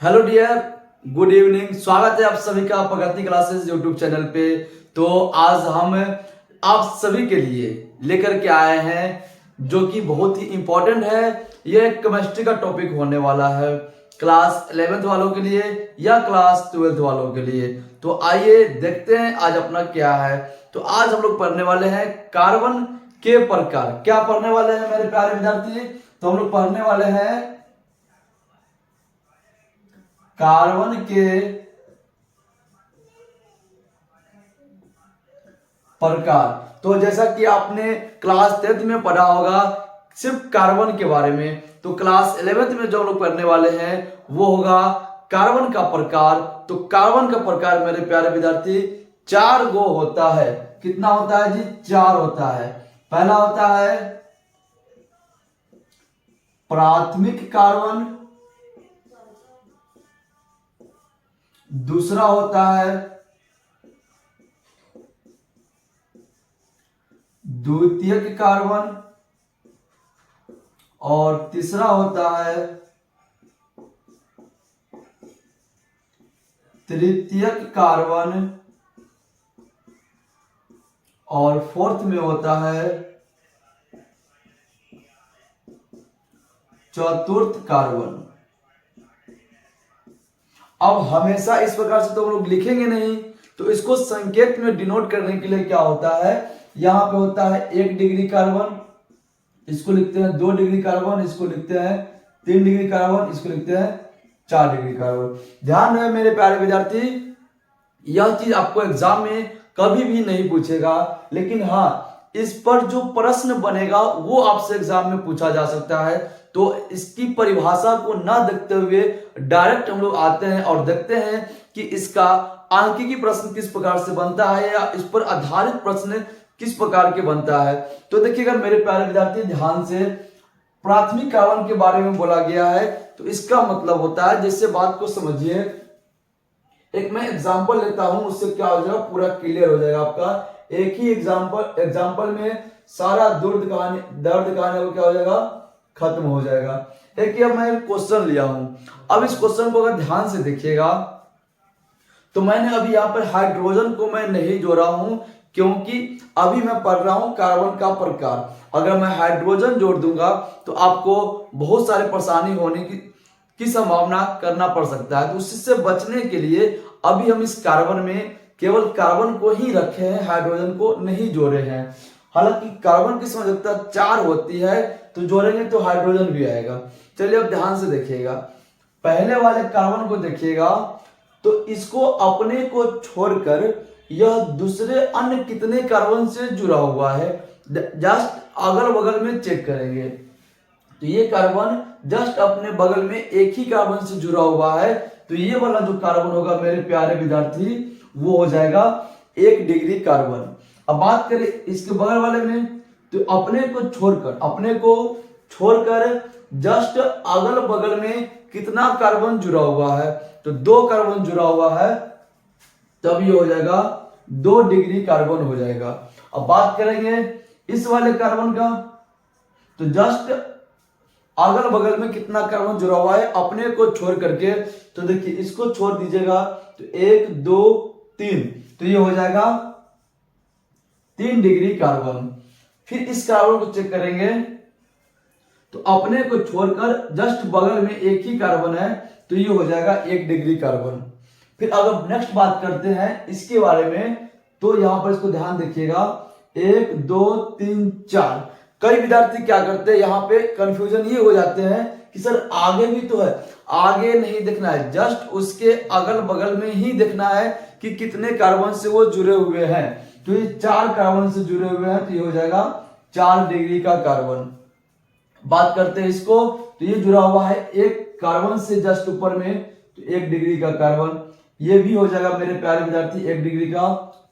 Hello dear, good evening. स्वागत है आप सभी का प्रगति क्लासेस यूट्यूब चैनल पे। तो आज हम आप सभी के लिए लेकर के आए हैं जो कि बहुत ही इंपॉर्टेंट है। यह केमिस्ट्री का टॉपिक होने वाला है क्लास 11th वालों के लिए या क्लास 12th वालों के लिए। तो आइए देखते हैं आज अपना क्या है। तो आज हम लोग पढ़ने वाले हैं कार्बन के प्रकार। क्या पढ़ने वाले हैं मेरे प्यारे विद्यार्थी? तो हम लोग पढ़ने वाले हैं कार्बन के प्रकार। तो जैसा कि आपने क्लास 10th में पढ़ा होगा सिर्फ कार्बन के बारे में, तो क्लास 11th में जो हम लोग पढ़ने वाले हैं वो होगा कार्बन का प्रकार। तो कार्बन का प्रकार मेरे प्यारे विद्यार्थी 4 गो होता है। कितना होता है जी? 4 होता है। पहला होता है प्राथमिक कार्बन, दूसरा होता है द्वितीयक कार्बन और तीसरा होता है तृतीयक कार्बन और फोर्थ में होता है चतुर्थ कार्बन। अब हमेशा इस प्रकार से तो हम लोग लिखेंगे नहीं, तो इसको संकेत में डिनोट करने के लिए क्या होता है, यहां पे होता है 1 डिग्री कार्बन, इसको लिखते हैं 2 डिग्री कार्बन, इसको लिखते हैं 3 डिग्री कार्बन, इसको लिखते हैं 4 डिग्री कार्बन। ध्यान रहे मेरे प्यारे विद्यार्थी, यह चीज आपको एग्जाम में कभी भी नहीं पूछेगा, लेकिन हाँ इस पर जो प्रश्न बनेगा वो आपसे एग्जाम में पूछा जा सकता है। तो इसकी परिभाषा को ना देखते हुए डायरेक्ट हम लोग आते हैं और देखते हैं कि इसका सांख्यिकी प्रश्न किस प्रकार से बनता है या इस पर आधारित प्रश्न किस प्रकार के बनता है। तो देखिएगा मेरे प्यारे विद्यार्थी, ध्यान से प्राथमिक कार्बन के बारे में बोला गया है, तो इसका मतलब होता है, जैसे बात को समझिए, एक मैं एग्जांपल लेता हूं, उससे क्या हो जाएगा पूरा क्लियर हो जाएगा आपका। एक ही एग्जांपल में सारा दर्द कहानी वो क्या हो जाएगा, खत्म हो जाएगा। एक अब मैं क्वेश्चन लिया हूं, अब इस क्वेश्चन को अगर ध्यान से देखिएगा तो मैंने अभी यहाँ पर हाइड्रोजन को मैं नहीं जोड़ा हूं, क्योंकि अभी मैं पढ़ रहा हूं कार्बन का प्रकार। अगर मैं हाइड्रोजन जोड़ दूंगा तो आपको बहुत सारी परेशानी होने की संभावना करना पड़ सकता है। तो उससे बचने के लिए अभी हम इस कार्बन में केवल कार्बन को ही रखे हैं, हाइड्रोजन को नहीं जोड़े हैं। हालांकि कार्बन की संयोजकता 4 होती है, तो जोड़ेंगे तो हाइड्रोजन भी आएगा। चलिए अब ध्यान से देखिएगा, पहले वाले कार्बन को देखिएगा तो इसको अपने को छोड़कर यह दूसरे अन्य कितने कार्बन से जुड़ा हुआ है, जस्ट अगल बगल में चेक करेंगे। तो ये कार्बन जस्ट अपने बगल में एक ही कार्बन से जुड़ा हुआ है, तो ये वाला जो कार्बन होगा मेरे प्यारे विद्यार्थी वो हो जाएगा 1 डिग्री कार्बन। अब बात करें इसके बगल वाले में, तो अपने को छोड़कर जस्ट अगल बगल में कितना कार्बन जुड़ा हुआ है, तो 2 कार्बन जुड़ा हुआ है, तब ये हो जाएगा 2 डिग्री कार्बन हो जाएगा। अब बात करेंगे इस वाले कार्बन का, तो जस्ट अगल बगल में कितना कार्बन जुड़ा हुआ है अपने को छोड़ करके, तो देखिए इसको छोड़ दीजिएगा तो 1 2 3, तो ये हो जाएगा 3 डिग्री कार्बन। फिर इस कार्बन को चेक करेंगे तो अपने को छोड़कर जस्ट बगल में एक ही कार्बन है, तो ये हो जाएगा 1 डिग्री कार्बन। फिर अगर नेक्स्ट बात करते हैं इसके बारे में, तो यहां पर इसको ध्यान देखिएगा 1 2 3 4। कई विद्यार्थी क्या करते हैं, यहाँ पे कंफ्यूजन ये हो जाते हैं कि सर आगे भी तो है, आगे नहीं देखना है, जस्ट उसके अगल बगल में ही देखना है कि कितने कार्बन से वो जुड़े हुए हैं। तो ये 4 कार्बन से जुड़े हुए हैं, तो ये हो जाएगा 4 डिग्री का कार्बन। बात करते हैं इसको, तो ये जुड़ा हुआ है एक कार्बन से जस्ट ऊपर में, तो 1 डिग्री का कार्बन। ये भी हो जाएगा मेरे प्यारे विद्यार्थी 1 डिग्री का,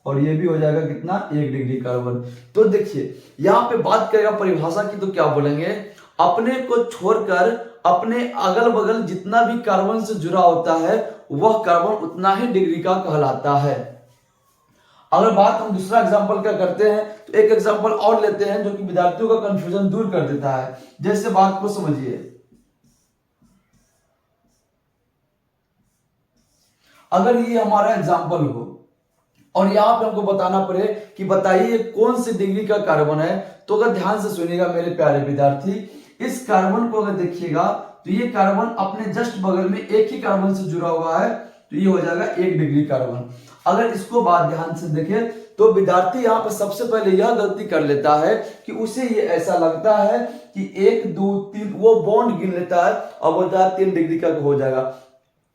और ये भी हो जाएगा कितना, 1 डिग्री कार्बन। तो देखिए यहाँ पे बात करेगा परिभाषा की, तो क्या बोलेंगे, अपने को छोड़कर अपने अगल बगल जितना भी कार्बन से जुड़ा होता है वह कार्बन उतना ही डिग्री का कहलाता है। अगर बात हम दूसरा एग्जांपल क्या करते हैं, तो एक एग्जांपल और लेते हैं जो कि विद्यार्थियों का कंफ्यूजन दूर कर देता है। जैसे बात को समझिए, अगर ये हमारा एग्जाम्पल हो और यहाँ पे हमको बताना पड़े कि बताइए कौन सी डिग्री का कार्बन है, तो अगर ध्यान से सुनिएगा मेरे प्यारे विद्यार्थी, इस कार्बन को अगर देखिएगा तो ये कार्बन अपने जस्ट बगल में एक ही कार्बन से जुड़ा हुआ है, तो ये हो जाएगा 1 डिग्री कार्बन। अगर इसको बात ध्यान से देखें तो विद्यार्थी यहाँ पे सबसे पहले यह गलती कर लेता है कि उसे ये ऐसा लगता है कि 1 2 3 वो बॉन्ड गिन लेता है और बोलता है 3 डिग्री का हो जाएगा,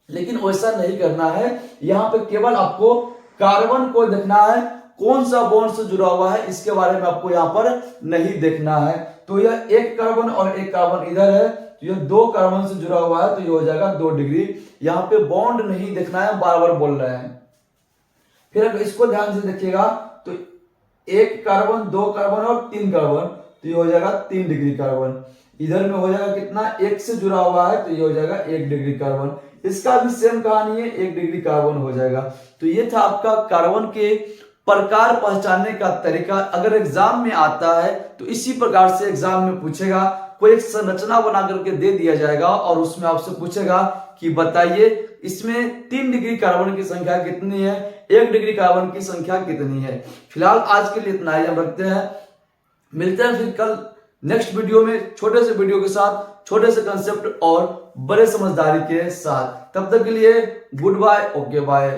लेकिन वैसा नहीं करना है। यहाँ पे केवल आपको कार्बन को देखना है कौन सा बॉन्ड से जुड़ा हुआ है, इसके बारे में आपको यहाँ पर नहीं देखना है। तो यह 1 कार्बन और 1 कार्बन इधर है, तो यह 2 कार्बन से जुड़ा हुआ है, तो ये हो जाएगा 2 डिग्री। यहाँ पे बॉन्ड नहीं देखना है, बार बार बोल रहे हैं। फिर अगर इसको ध्यान से देखिएगा तो 1 कार्बन 2 कार्बन और 3 कार्बन, तो ये हो जाएगा 3 डिग्री कार्बन। इधर में हो जाएगा कितना, 1 से जुड़ा हुआ है, तो ये हो जाएगा 1 डिग्री कार्बन। इसका भी सेम कहानी है, 1 डिग्री कार्बन हो जाएगा। तो ये था आपका कार्बन के प्रकार पहचानने का तरीका। अगर एग्जाम में आता है तो इसी प्रकार से एग्जाम में पूछेगा, कोई एक संरचना बना करके दे दिया जाएगा और उसमें आपसे पूछेगा कि बताइए इसमें 3 डिग्री कार्बन की संख्या कितनी है, 1 डिग्री कार्बन की संख्या कितनी है। फिलहाल आज के लिए इतना ही हम रखते हैं, मिलते हैं फिर कल नेक्स्ट वीडियो में छोटे से वीडियो के साथ, छोटे से कंसेप्ट और बड़े समझदारी के साथ। तब तक के लिए गुड बाय, ओके बाय।